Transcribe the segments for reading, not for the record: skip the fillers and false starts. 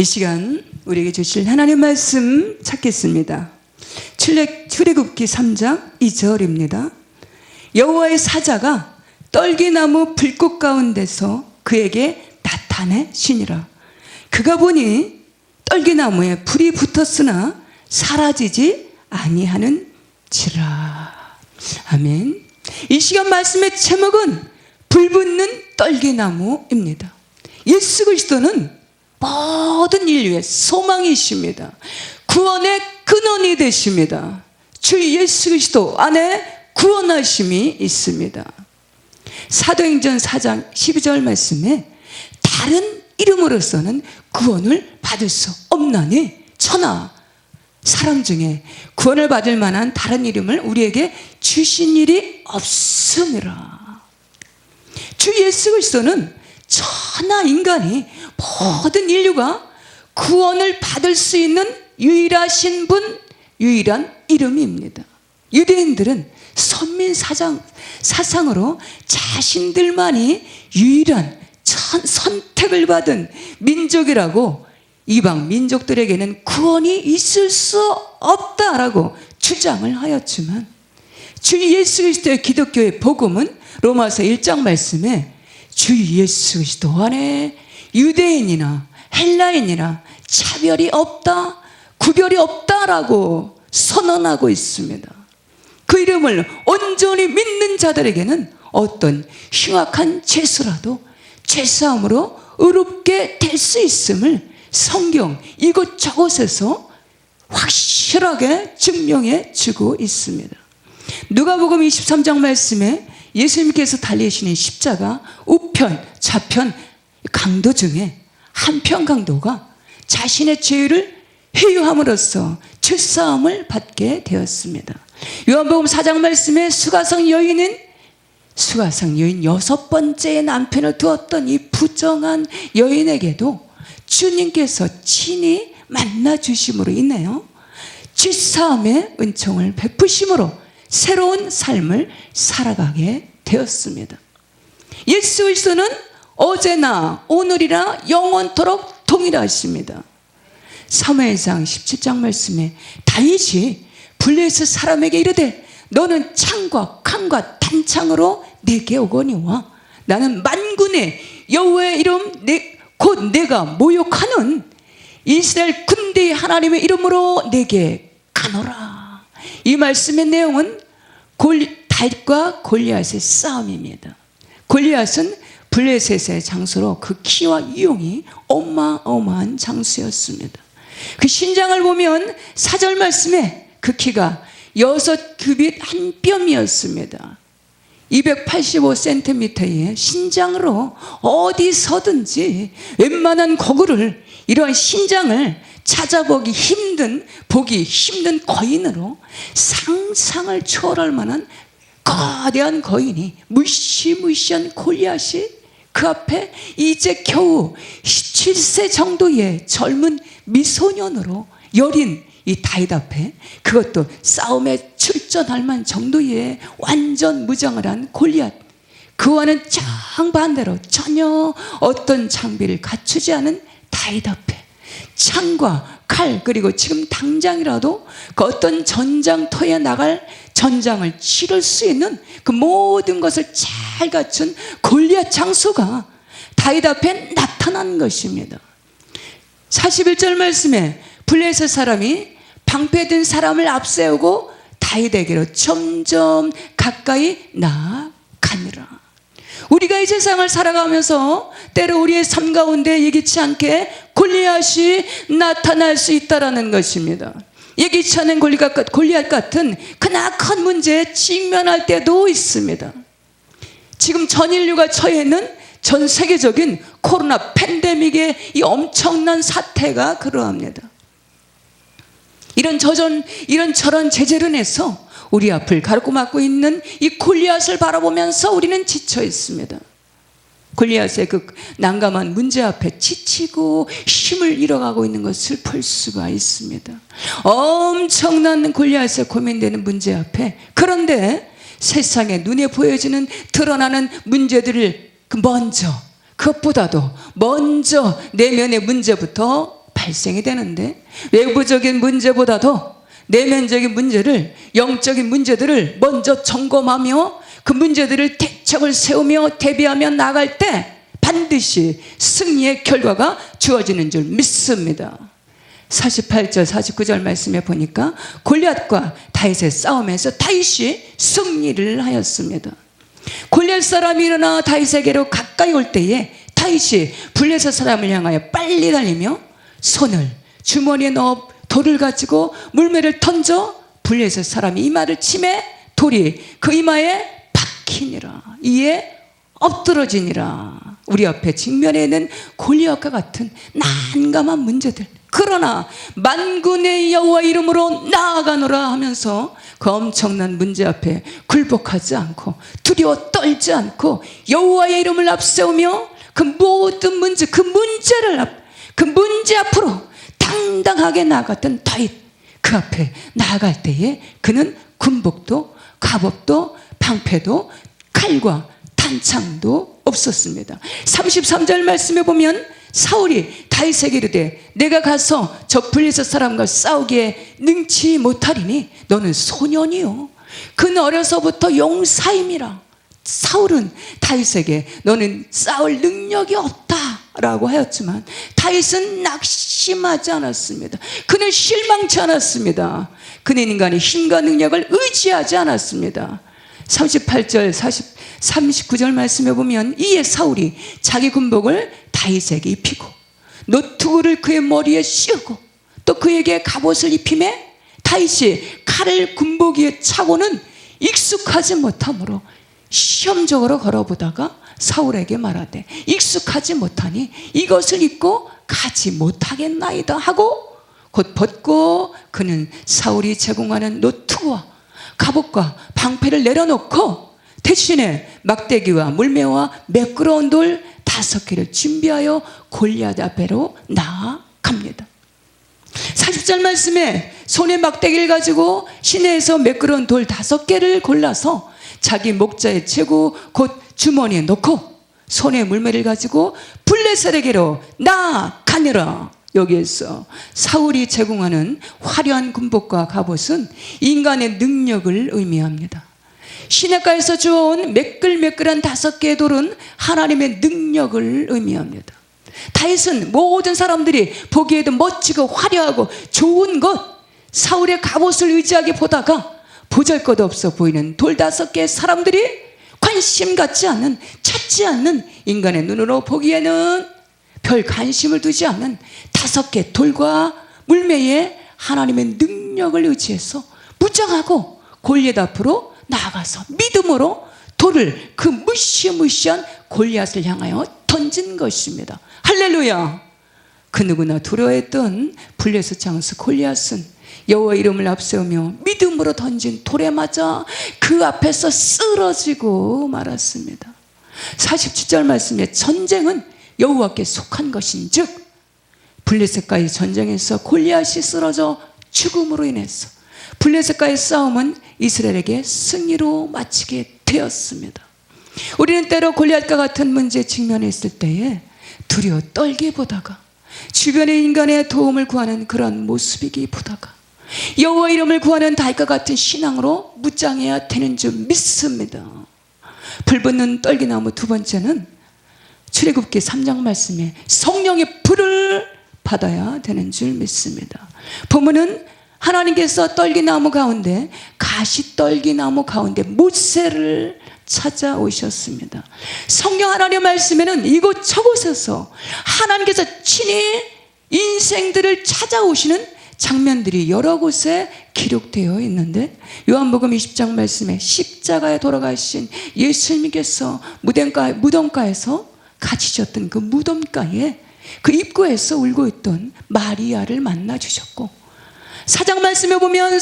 이 시간 우리에게 주실 하나님 말씀 찾겠습니다. 출애굽기 3장 2절입니다. 여호와의 사자가 떨기나무 불꽃 가운데서 그에게 나타내시니라. 그가 보니 떨기나무에 불이 붙었으나 사라지지 아니하는지라. 아멘. 이 시간 말씀의 제목은 불붙는 떨기나무입니다. 예수 그리스도는 모든 인류의 소망이십니다. 구원의 근원이 되십니다. 주 예수 그리스도 안에 구원하심이 있습니다. 사도행전 4장 12절 말씀에 다른 이름으로서는 구원을 받을 수 없나니 천하 사람 중에 구원을 받을 만한 다른 이름을 우리에게 주신 일이 없음이라. 주 예수 그리스도는 천하 인간이 모든 인류가 구원을 받을 수 있는 유일하신 분, 유일한 이름입니다. 유대인들은 선민 사상으로 자신들만이 유일한 선택을 받은 민족이라고 이방 민족들에게는 구원이 있을 수 없다라고 주장을 하였지만 주 예수 그리스도의 기독교의 복음은 로마서 1장 말씀에 주 예수 그리스도 안에 유대인이나 헬라인이나 차별이 없다, 구별이 없다라고 선언하고 있습니다. 그 이름을 온전히 믿는 자들에게는 어떤 흉악한 죄수라도 죄사함으로 의롭게 될 수 있음을 성경 이곳저곳에서 확실하게 증명해 주고 있습니다. 누가복음 23장 말씀에 예수님께서 달리시는 십자가 우편, 좌편 강도 중에 한편 강도가 자신의 죄를 회유함으로써 죄사함을 받게 되었습니다. 요한복음 4장 말씀에 수가성 여인 6번째 남편을 두었던 이 부정한 여인에게도 주님께서 친히 만나 주심으로 인하여 죄사함의 은총을 베푸심으로 새로운 삶을 살아가게 되었습니다. 예수 그리스도는 어제나 오늘이나 영원토록 동일하십니다. 사무엘상 17장 말씀에 다윗이 블레셋 사람에게 이르되 너는 창과 칼과 단창으로 내게 오거니와 나는 만군의 여호와의 이름 곧 내가 모욕하는 이스라엘 군대의 하나님의 이름으로 내게 가노라. 이 말씀의 내용은 다윗과 골리앗의 싸움입니다. 골리앗은 블레셋의 장수로 그 키와 유용이 어마어마한 장수였습니다. 그 신장을 보면 4절 말씀에 그 키가 6규빗 한 뼘이었습니다. 285cm의 신장으로 어디서든지 웬만한 거구를 이러한 신장을 찾아보기 힘든 보기 힘든 거인으로 상상을 초월할 만한 거대한 거인이 무시무시한 골리앗이 그 앞에 이제 겨우 17세 정도의 젊은 미소년으로 여린 이 다윗 앞에 그것도 싸움에 출전할 만 정도의 완전 무장을 한 골리앗, 그와는 정반대로 전혀 어떤 장비를 갖추지 않은 다윗 앞에 창과 칼 그리고 지금 당장이라도 그 어떤 전장터에 나갈 전장을 치를 수 있는 그 모든 것을 잘 갖춘 골리앗 장수가 다윗 앞에 나타난 것입니다. 41절 말씀에 블레셋 사람이 방패든 사람을 앞세우고 다윗에게로 점점 가까이 나아가니라. 우리가 이 세상을 살아가면서 때로 우리의 삶 가운데 예기치 않게 골리앗이 나타날 수 있다는 것입니다. 예기치 않은 골리앗 같은 크나큰 문제에 직면할 때도 있습니다. 지금 전 인류가 처해 있는 전 세계적인 코로나 팬데믹의 이 엄청난 사태가 그러합니다. 이런저런 제재론에서 우리 앞을 가로막고 있는 이 골리앗을 바라보면서 우리는 지쳐 있습니다. 골리앗의 그 난감한 문제 앞에 지치고 힘을 잃어가고 있는 것을 볼 수가 있습니다. 엄청난 골리앗에 고민되는 문제 앞에, 그런데 세상에 눈에 보여지는 드러나는 문제들을 그것보다도 먼저 내면의 문제부터 발생이 되는데, 외부적인 문제보다도 내면적인 문제를, 영적인 문제들을 먼저 점검하며 그 문제들을 대책을 세우며 대비하며 나갈 때 반드시 승리의 결과가 주어지는 줄 믿습니다. 48절 49절 말씀에 보니까 골리앗과 다윗의 싸움에서 다윗이 승리를 하였습니다. 골리앗 사람이 일어나 다윗에게로 가까이 올 때에 다윗이 블레셋 사람을 향하여 빨리 달리며 손을 주머니에 넣어 돌을 가지고 물매를 던져 블레셋 사람이 이마를 치매 돌이 그 이마에 박히니라. 이에 엎드러지니라. 우리 앞에 직면해 있는 골리앗과 같은 난감한 문제들, 그러나 만군의 여호와 이름으로 나아가노라 하면서 그 엄청난 문제 앞에 굴복하지 않고 두려워 떨지 않고 여호와의 이름을 앞세우며 그 모든 문제, 그 문제 앞으로 당당하게 나아갔던 다윗, 그 앞에 나아갈 때에 그는 군복도 갑옷도 방패도 칼과 단창도 없었습니다. 33절 말씀에 보면 사울이 다윗에게 이르되 내가 가서 저 블레셋 사람과 싸우기에 능치 못하리니 너는 소년이요 그는 어려서부터 용사임이라. 사울은 다윗에게 너는 싸울 능력이 없다라고 하였지만 다윗은 낙심하지 않았습니다. 그는 실망치 않았습니다. 그는 인간의 힘과 능력을 의지하지 않았습니다. 38절 39절 말씀에 보면 이에 사울이 자기 군복을 다윗에게 입히고 노투구를 그의 머리에 씌우고 또 그에게 갑옷을 입히매 다윗이 칼을 군복 위에 차고는 익숙하지 못하므로 시험적으로 걸어보다가 사울에게 말하되 익숙하지 못하니 이것을 입고 가지 못하겠나이다 하고 곧 벗고 그는 사울이 제공하는 노투구와 갑옷과 방패를 내려놓고 대신에 막대기와 물매와 매끄러운 돌 5개를 준비하여 골리앗 앞으로 나아갑니다. 40절 말씀에 손에 막대기를 가지고 시내에서 매끄러운 돌 5개를 골라서 자기 목자에 채고 곧 주머니에 넣고 손에 물매를 가지고 블레셋에게로 나아가니라. 여기에서 사울이 제공하는 화려한 군복과 갑옷은 인간의 능력을 의미합니다. 시냇가에서 주워온 매끌매끌한 5개의 돌은 하나님의 능력을 의미합니다. 다윗은 모든 사람들이 보기에도 멋지고 화려하고 좋은 것, 사울의 갑옷을 의지하게 보다가 보잘것없어 보이는 돌 5개의 사람들이 관심 갖지 않는, 찾지 않는, 인간의 눈으로 보기에는 별 관심을 두지 않는 5개 돌과 물매에 하나님의 능력을 의지해서 무장하고 골리앗 앞으로 나아가서 믿음으로 돌을 그 무시무시한 골리앗을 향하여 던진 것입니다. 할렐루야. 그 누구나 두려워했던 블레셋 장수 골리앗은 여호와 이름을 앞세우며 믿음으로 던진 돌에 맞아 그 앞에서 쓰러지고 말았습니다. 47절 말씀에 전쟁은 여호와께 속한 것인즉 블레셋과의 전쟁에서 골리앗이 쓰러져 죽음으로 인해서 블레셋과의 싸움은 이스라엘에게 승리로 마치게 되었습니다. 우리는 때로 골리앗과 같은 문제에 직면해 있을 때에 두려워 떨기보다가 주변의 인간의 도움을 구하는 그런 모습이기보다가 여호와 이름을 구하는 다윗과 같은 신앙으로 무장해야 되는 줄 믿습니다. 불붙는 떨기나무 두 번째는 출애굽기 3장 말씀에 성령의 불을 받아야 되는 줄 믿습니다. 본문은 하나님께서 떨기나무 가운데 가시떨기나무 가운데 모세를 찾아오셨습니다. 성경 하나님의 말씀에는 이곳 저곳에서 하나님께서 친히 인생들을 찾아오시는 장면들이 여러 곳에 기록되어 있는데 요한복음 20장 말씀에 십자가에 돌아가신 예수님께서 무덤가에서 갇히셨던 그 무덤가에 그 입구에서 울고 있던 마리아를 만나 주셨고 4장 말씀에 보면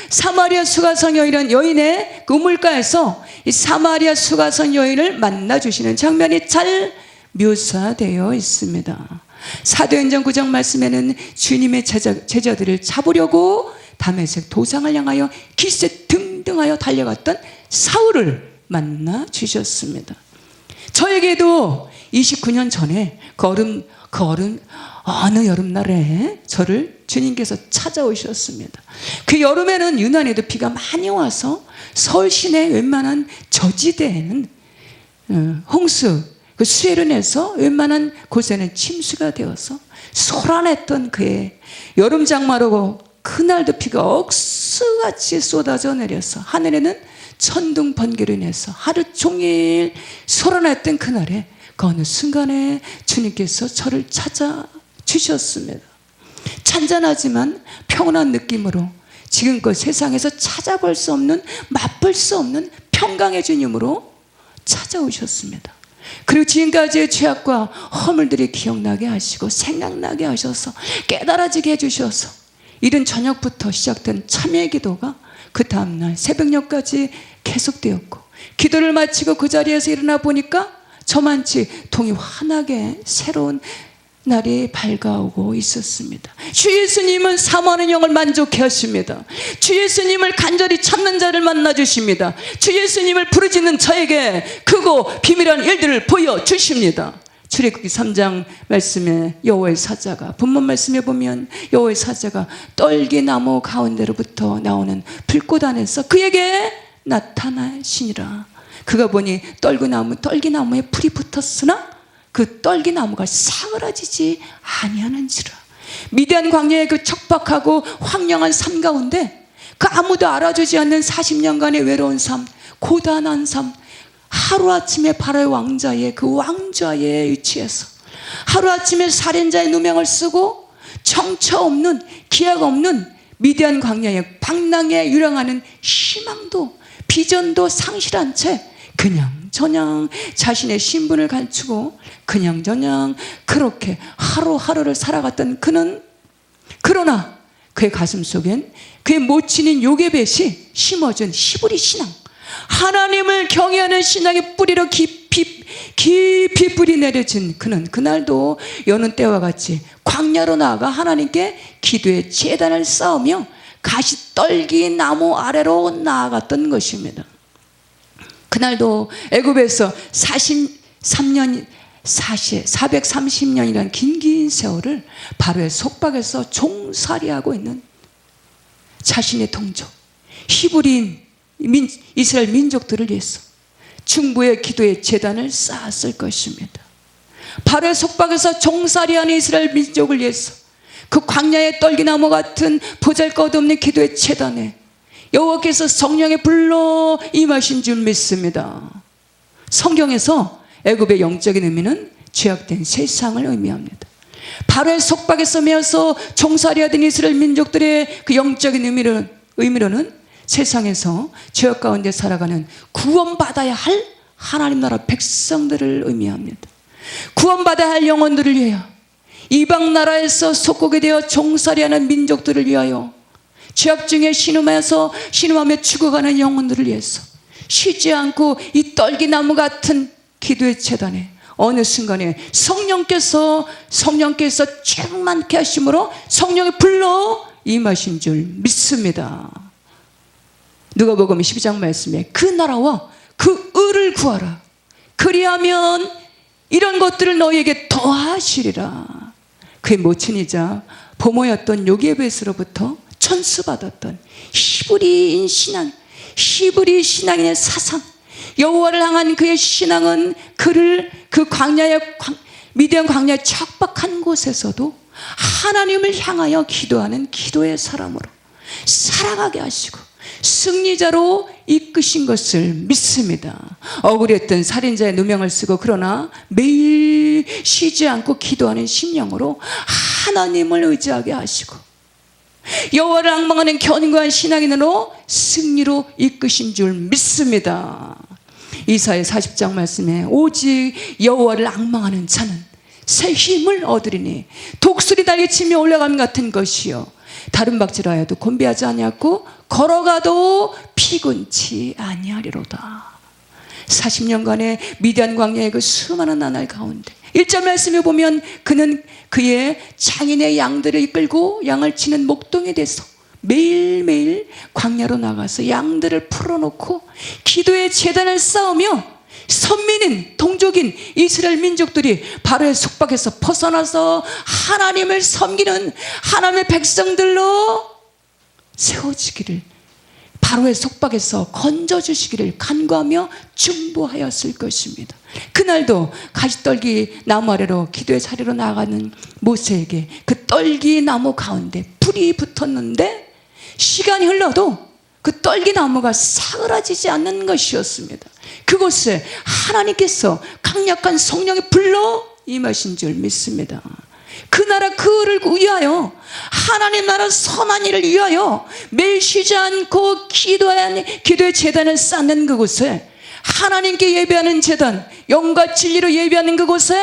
사마리아 수가성 여인이라는 여인의 그 우물가에서 이 사마리아 수가성 여인을 만나 주시는 장면이 잘 묘사되어 있습니다. 사도행전 9장 말씀에는 주님의 제자들을 잡으려고 다메섹 도상을 향하여 기세 등등하여 달려갔던 사울을 만나 주셨습니다. 저에게도 29년 전에 그 어느 여름날에 저를 주님께서 찾아오셨습니다. 그 여름에는 유난히도 비가 많이 와서 서울 시내 웬만한 저지대에는 홍수, 그 수해로 인해서 웬만한 곳에는 침수가 되어서 소란했던 그의 여름 장마로 그날도 비가 억수같이 쏟아져 내려서 하늘에는 천둥 번개로 인해서 하루 종일 소란했던 그날에 그 어느 순간에 주님께서 저를 찾아주셨습니다. 찬잔하지만 평온한 느낌으로 지금껏 세상에서 찾아볼 수 없는, 맛볼 수 없는 평강의 주님으로 찾아오셨습니다. 그리고 지금까지의 죄악과 허물들이 기억나게 하시고 생각나게 하셔서 깨달아지게 해주셔서 이른 저녁부터 시작된 참회의 기도가 그 다음날 새벽녘까지 계속되었고, 기도를 마치고 그 자리에서 일어나 보니까 저만치 동이 환하게 새로운 날이 밝아오고 있었습니다. 주 예수님은 사모하는 영을 만족해 하십니다. 주 예수님을 간절히 찾는 자를 만나 주십니다. 주 예수님을 부르짖는 저에게 크고 비밀한 일들을 보여주십니다. 출애굽기 3장 말씀에 여호와의 사자가, 본문 말씀에 보면 여호와의 사자가 떨기나무 가운데로부터 나오는 불꽃 안에서 그에게 나타나시니라. 그가 보니 떨기나무에 풀이 붙었으나 그 떨기나무가 사그라지지 아니하는지라. 미디안 광야의 그 척박하고 황량한 삶 가운데 그 아무도 알아주지 않는 40년간의 외로운 삶, 고단한 삶, 하루아침에 바로의 왕자의 그 왕좌에 위치해서 하루아침에 살인자의 누명을 쓰고 정처 없는, 기약 없는 미디안 광야의 방랑에 유랑하는 희망도 비전도 상실한 채 그냥 자신의 신분을 갖추고 그냥 그렇게 하루하루를 살아갔던 그는, 그러나 그의 가슴 속엔 그의 모친인 요게벳이 심어준 히브리 신앙, 하나님을 경외하는 신앙의 뿌리로 깊이 뿌리 내려진 그는 그날도 여는 때와 같이 광야로 나아가 하나님께 기도의 제단을 쌓으며 가시떨기 나무 아래로 나아갔던 것입니다. 그날도 애굽에서 430년이라는 긴 세월을 바로의 속박에서 종살이하고 있는 자신의 동족 히브리인 이스라엘 민족들을 위해서 중보의 기도의 제단을 쌓았을 것입니다. 바로의 속박에서 종살이하는 이스라엘 민족을 위해서 그 광야의 떨기나무 같은 보잘것없는 기도의 제단에 여호와께서 성령의 불로 임하신 줄 믿습니다. 성경에서 애굽의 영적인 의미는 죄악된 세상을 의미합니다. 바로의 속박에서 매어서 종살이하던 이스라엘 민족들의 그 영적인 의미로는 세상에서 죄악 가운데 살아가는 구원받아야 할 하나님 나라 백성들을 의미합니다. 구원받아야 할 영혼들을 위하여, 이방 나라에서 속국이 되어 종살이하는 민족들을 위하여, 죄악 중에 신음하며 죽어가는 영혼들을 위해서 쉬지 않고 이 떨기나무 같은 기도의 제단에 어느 순간에 성령께서 충만케 하심으로 성령의 불로 임하신 줄 믿습니다. 누가복음 12장 말씀에 그 나라와 그 의를 구하라, 그리하면 이런 것들을 너희에게 더하시리라. 그의 모친이자 보모였던 요게벳으로부터 천수받았던 히브리 신앙인의 사상, 여호와를 향한 그의 신앙은 그를 그 미디안 광야의 척박한 곳에서도 하나님을 향하여 기도하는 기도의 사람으로 살아가게 하시고 승리자로 이끄신 것을 믿습니다. 억울했던 살인자의 누명을 쓰고 그러나 매일 쉬지 않고 기도하는 심령으로 하나님을 의지하게 하시고 여호와를 앙망하는 견고한 신앙인으로 승리로 이끄신 줄 믿습니다. 이사야 40장 말씀에 오직 여호와를 앙망하는 자는 새 힘을 얻으리니 독수리 날개치며 올라감 같은 것이요 다른 박질하여도 곤비하지 아니하고 걸어가도 피곤치 아니하리로다. 40년간의 미디안 광야의 그 수많은 나날 가운데 1절 말씀에 보면 그는 그의 장인의 양들을 이끌고 양을 치는 목동이 돼서 매일매일 광야로 나가서 양들을 풀어놓고 기도의 제단을 쌓으며 선민인 동족인 이스라엘 민족들이 바로의 속박에서 벗어나서 하나님을 섬기는 하나님의 백성들로 세워지기를, 바로의 속박에서 건져주시기를 간구하며 중보하였을 것입니다. 그날도 가시떨기 나무 아래로 기도의 자리로 나아가는 모세에게 그 떨기 나무 가운데 불이 붙었는데 시간이 흘러도 그 떨기 나무가 사그라지지 않는 것이었습니다. 그곳에 하나님께서 강력한 성령의 불로 임하신 줄 믿습니다. 그 나라 그를 위하여, 하나님 나라 선한 일을 위하여 매일 쉬지 않고 기도의 제단을 쌓는 그곳에, 하나님께 예배하는 제단, 영과 진리로 예배하는 그곳에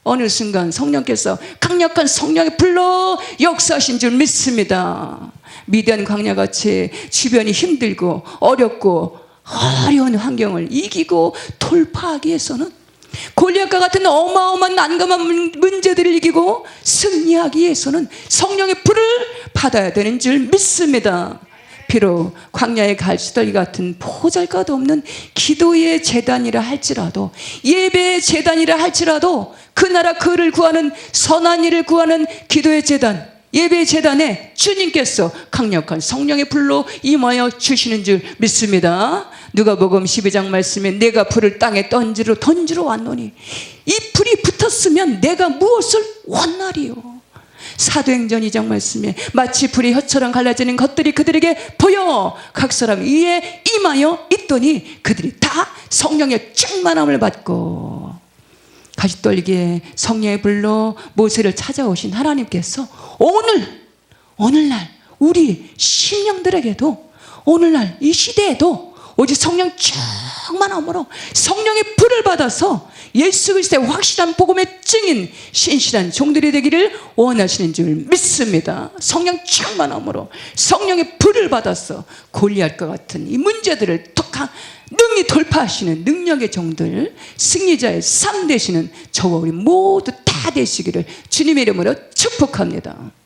어느 순간 성령께서 강력한 성령의 불로 역사하신 줄 믿습니다. 미디안 광야같이 주변이 힘들고 어렵고 어려운 환경을 이기고 돌파하기 위해서는, 골리앗과 같은 어마어마한 난감한 문제들을 이기고 승리하기 위해서는 성령의 불을 받아야 되는 줄 믿습니다. 비록 광야의 갈수떨기 같은 보잘것도 없는 기도의 제단이라 할지라도, 예배의 제단이라 할지라도, 그 나라 그를 구하는 선한 일을 구하는 기도의 제단, 예배의 제단에 주님께서 강력한 성령의 불로 임하여 주시는 줄 믿습니다. 누가복음 12장 말씀에 내가 불을 땅에 던지러 왔노니 이 불이 붙었으면 내가 무엇을 원하리요. 사도행전 2장 말씀에 마치 불이 혀처럼 갈라지는 것들이 그들에게 보여 각 사람 위에 임하여 있더니 그들이 다 성령의 충만함을 받고, 가시떨기에 성령의 불로 모세를 찾아오신 하나님께서 오늘날 우리 심령들에게도, 오늘날 이 시대에도 오직 성령 충만함으로 성령의 불을 받아서 예수 그리스도의 확실한 복음의 증인 신실한 종들이 되기를 원하시는 줄 믿습니다. 성령 충만함으로 성령의 불을 받아서 골리앗과 같은 이 문제들을 능히 돌파하시는 능력의 종들, 승리자의 삶 되시는 저와 우리 모두 다 되시기를 주님의 이름으로 축복합니다.